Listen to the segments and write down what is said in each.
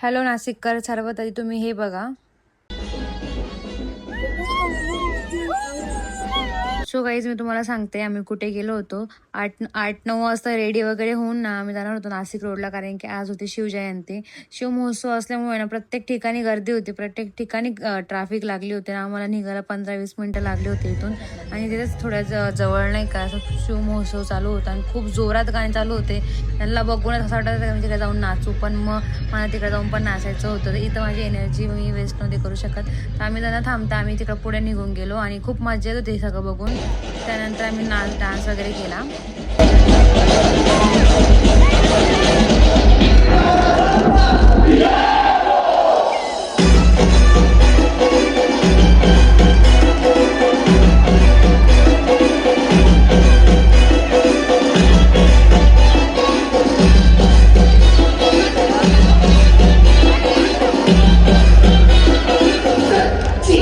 Hello नाशिककर सर्व तरी तुम्ही हे बघा. सो गाईज मी तुम्हाला सांगते आम्ही कुठे गेलो होतो. 8-9 वाजता रेडी वगैरे होऊन ना आम्ही जाणार होतो नाशिक रोडला, कारण की आज होती शिवजयंती. शिवमहोत्सव असल्यामुळे ना प्रत्येक ठिकाणी गर्दी होती, प्रत्येक ठिकाणी ट्रॅफिक लागली होती ना. आम्हाला निघायला 15-20 मिनटं लागली होती इथून. आणि तिथेच थोड्या जवळ नाही का असं शिवमहोत्सव चालू होता आणि खूप जोरात गाणे चालू होते. त्यांना बघूनच असं वाटतं मी तिकडे जाऊन नाचू, पण मग मला तिकडे जाऊन पण नाचायचं होतं. तर इथं माझी एनर्जी मी वेस्ट नव्हती करू शकत. तर आम्ही त्यांना थांबता आम्ही तिकडं पुढे निघून गेलो आणि खूप मजा येत होती सगळं बघून. त्यानंतर आम्ही डान्स वगैरे केला.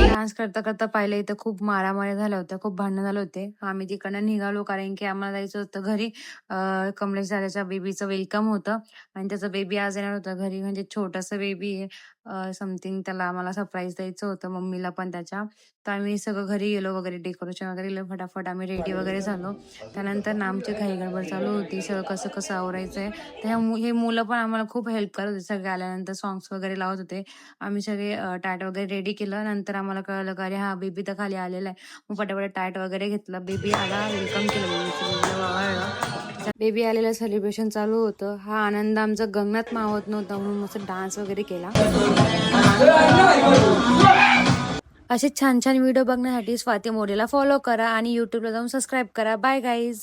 डान्स करता करता पाहिलं इथं खूप मारामारी झाल्या होत्या, खूप भांडणं झाले होते. आम्ही तिकडनं निघालो कारण की आम्हाला जायचं होतं घरी. कमलेश दादाच्या बेबीचं वेलकम होतं आणि त्याचा बेबी आज येणार होता घरी, म्हणजे छोटासा बेबी आहे. समथिंग त्याला आम्हाला सरप्राईज द्यायचं होतं, मम्मीला पण त्याच्या. तर आम्ही सगळं घरी गेलो वगैरे, डेकोरेशन वगैरे केलं, फटाफट आम्ही रेडी वगैरे झालो. त्यानंतर ना आमची घाई गडबड चालू होती, सगळं कसं कसं आवरायचंय. तर हे मुलं पण आम्हाला खूप हेल्प करत होते. सगळे आल्यानंतर सॉंग्स वगैरे लावत होते. आम्ही सगळे टाट वगैरे रेडी केलं. नंतर आम्हाला कळलं का अरे हा बेबी तर खाली आलेला आहे. मग पटापट टाट वगैरे घेतलं. बेबी आला, वेलकम केलं बेबीचं, बेबीला वावळलं. बेबी आलेलं सेलिब्रेशन चालू होतं. हा आनंद आमचा गगनात मावत नव्हता, म्हणून मस्त डान्स वगैरे केला. असे छान छान व्हिडिओ बघण्यासाठी स्वाती मोरेला फॉलो करा आणि यूट्यूबला जाऊन सबस्क्राईब करा. Bye guys.